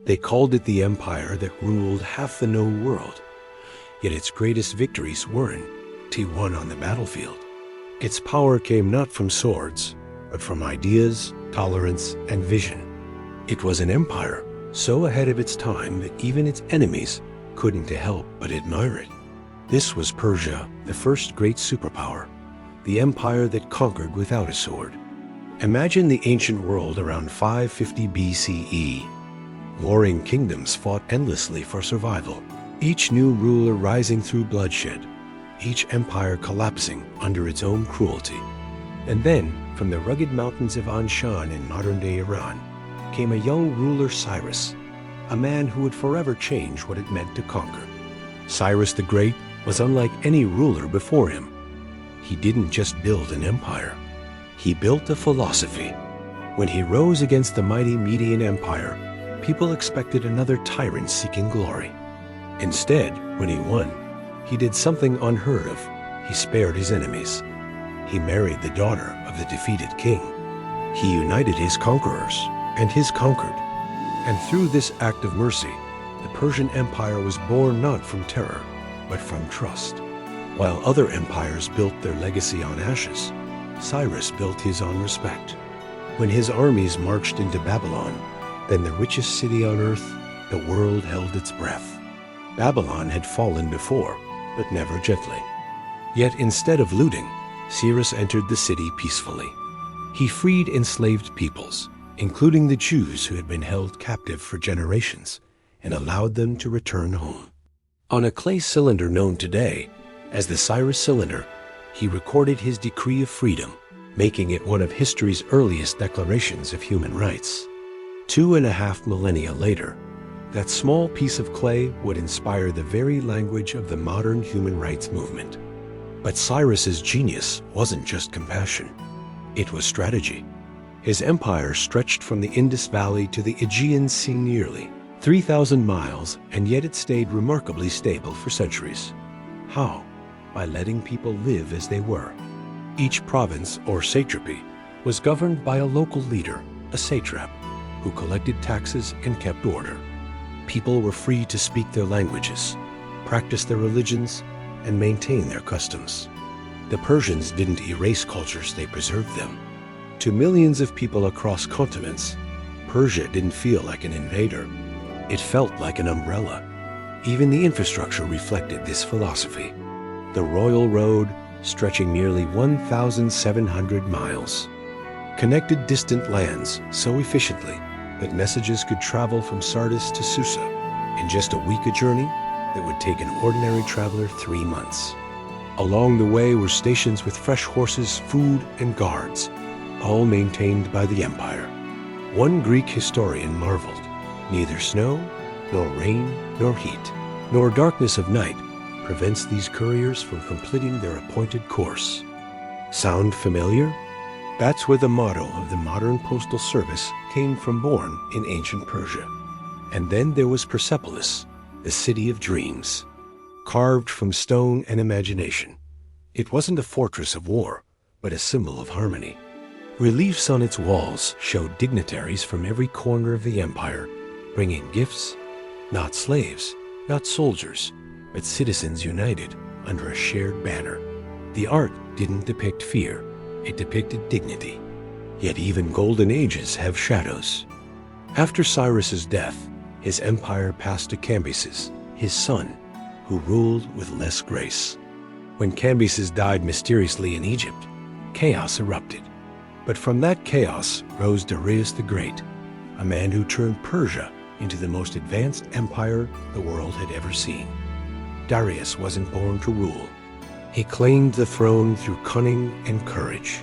They called it the empire that ruled half the known world. Yet its greatest victories weren't won on the battlefield. Its power came not from swords, but from ideas, tolerance, and vision. It was an empire so ahead of its time that even its enemies couldn't help but admire it. This was Persia, the first great superpower, the empire that conquered without a sword. Imagine the ancient world around 550 BCE. Warring kingdoms fought endlessly for survival, each new ruler rising through bloodshed, each empire collapsing under its own cruelty. And then, from the rugged mountains of Anshan in modern-day Iran, came a young ruler, Cyrus, a man who would forever change what it meant to conquer. Cyrus the Great was unlike any ruler before him. He didn't just build an empire. He built a philosophy. When he rose against the mighty Median Empire, people expected another tyrant seeking glory. Instead, when he won, he did something unheard of. He spared his enemies. He married the daughter of the defeated king. He united his conquerors and his conquered. And through this act of mercy, the Persian Empire was born not from terror, but from trust. While other empires built their legacy on ashes, Cyrus built his on respect. When his armies marched into Babylon, then the richest city on earth, the world held its breath. Babylon had fallen before, but never gently. Yet instead of looting, Cyrus entered the city peacefully. He freed enslaved peoples, including the Jews who had been held captive for generations, and allowed them to return home. On a clay cylinder known today as the Cyrus cylinder, he recorded his decree of freedom, making it one of history's earliest declarations of human rights. 2.5 millennia later, that small piece of clay would inspire the very language of the modern human rights movement. But Cyrus's genius wasn't just compassion. It was strategy. His empire stretched from the Indus Valley to the Aegean Sea, nearly 3,000 miles, and yet it stayed remarkably stable for centuries. How? By letting people live as they were. Each province or satrapy was governed by a local leader, a satrap, who collected taxes and kept order. People were free to speak their languages, practice their religions, and maintain their customs. The Persians didn't erase cultures, they preserved them. To millions of people across continents, Persia didn't feel like an invader. It felt like an umbrella. Even the infrastructure reflected this philosophy. The Royal Road, stretching nearly 1,700 miles, connected distant lands so efficiently that messages could travel from Sardis to Susa in just a week, a journey that would take an ordinary traveler 3 months. Along the way were stations with fresh horses, food, and guards, all maintained by the empire. One Greek historian marveled, neither snow, nor rain, nor heat, nor darkness of night prevents these couriers from completing their appointed course. Sound familiar? That's where the motto of the modern postal service came from, born in ancient Persia. And then there was Persepolis, the city of dreams, carved from stone and imagination. It wasn't a fortress of war, but a symbol of harmony. Reliefs on its walls showed dignitaries from every corner of the empire, bringing gifts, not slaves, not soldiers, but citizens united under a shared banner. The art didn't depict fear, it depicted dignity. Yet even golden ages have shadows. After Cyrus's death, his empire passed to Cambyses, his son, who ruled with less grace. When Cambyses died mysteriously in Egypt, chaos erupted. But from that chaos rose Darius the Great, a man who turned Persia into the most advanced empire the world had ever seen. Darius wasn't born to rule. He claimed the throne through cunning and courage.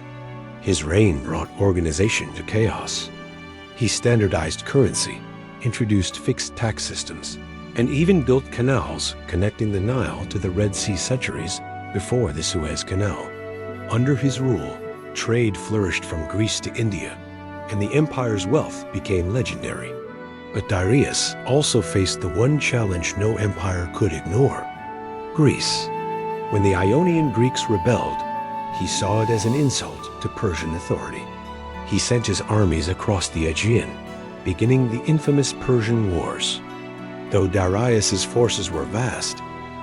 His reign brought organization to chaos. He standardized currency, introduced fixed tax systems, and even built canals connecting the Nile to the Red Sea centuries before the Suez Canal. Under his rule, trade flourished from Greece to India, and the empire's wealth became legendary. But Darius also faced the one challenge no empire could ignore: Greece. When the Ionian Greeks rebelled, he saw it as an insult to Persian authority. He sent his armies across the Aegean, beginning the infamous Persian Wars. Though Darius's forces were vast,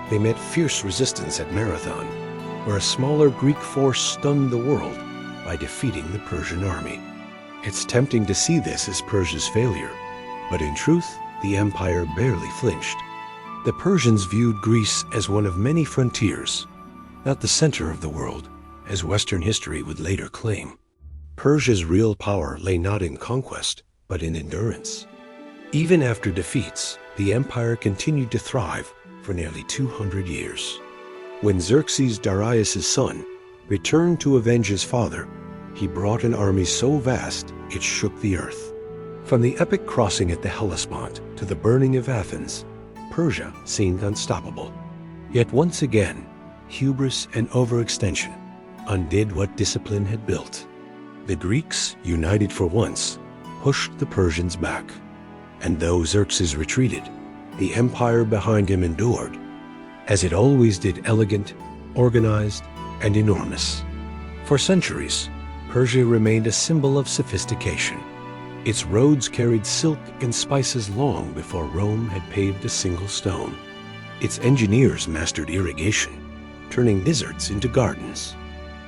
they met fierce resistance at Marathon, where a smaller Greek force stunned the world by defeating the Persian army. It's tempting to see this as Persia's failure, but in truth, the empire barely flinched. The Persians viewed Greece as one of many frontiers, not the center of the world, as Western history would later claim. Persia's real power lay not in conquest, but in endurance. Even after defeats, the empire continued to thrive for nearly 200 years. When Xerxes, Darius's son, returned to avenge his father, he brought an army so vast it shook the earth. From the epic crossing at the Hellespont to the burning of Athens, Persia seemed unstoppable. Yet once again, hubris and overextension undid what discipline had built. The Greeks, united for once, pushed the Persians back. And though Xerxes retreated, the empire behind him endured, as it always did, elegant, organized, and enormous. For centuries, Persia remained a symbol of sophistication. Its roads carried silk and spices long before Rome had paved a single stone. Its engineers mastered irrigation, turning deserts into gardens.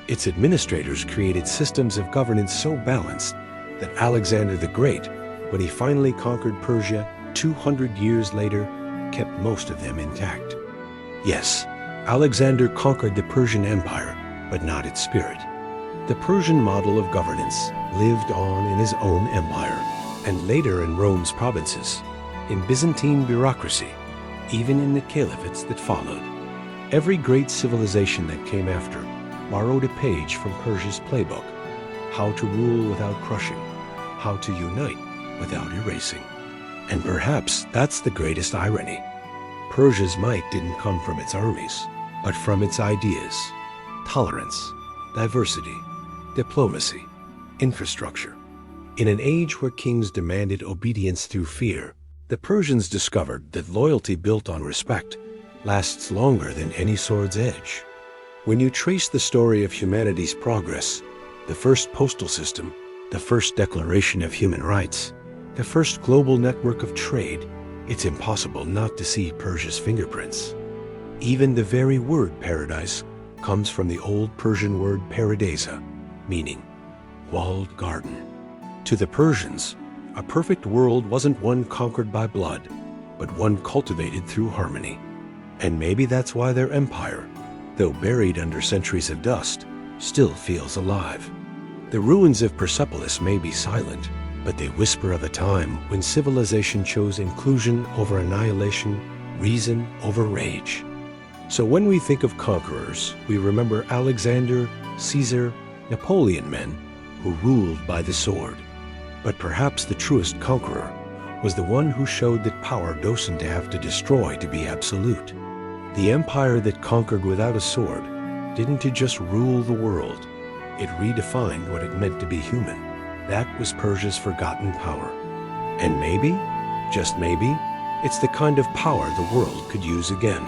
Its administrators created systems of governance so balanced that Alexander the Great, when he finally conquered Persia 200 years later, kept most of them intact. Yes, Alexander conquered the Persian Empire, but not its spirit. The Persian model of governance lived on in his own empire, and later in Rome's provinces, in Byzantine bureaucracy, even in the caliphates that followed. Every great civilization that came after borrowed a page from Persia's playbook: how to rule without crushing, how to unite without erasing. And perhaps that's the greatest irony. Persia's might didn't come from its armies, but from its ideas: tolerance, diversity, diplomacy, infrastructure. In an age where kings demanded obedience through fear, the Persians discovered that loyalty built on respect lasts longer than any sword's edge. When you trace the story of humanity's progress, the first postal system, the first declaration of human rights, the first global network of trade, it's impossible not to see Persia's fingerprints. Even the very word paradise comes from the old Persian word paradisa, meaning walled garden. To the Persians, a perfect world wasn't one conquered by blood, but one cultivated through harmony. And maybe that's why their empire, though buried under centuries of dust, still feels alive. The ruins of Persepolis may be silent, but they whisper of a time when civilization chose inclusion over annihilation, reason over rage. So when we think of conquerors, we remember Alexander, Caesar, Napoleon, men who ruled by the sword. But perhaps the truest conqueror was the one who showed that power doesn't have to destroy to be absolute. The empire that conquered without a sword didn't just rule the world, it redefined what it meant to be human. That was Persia's forgotten power. And maybe, just maybe, it's the kind of power the world could use again.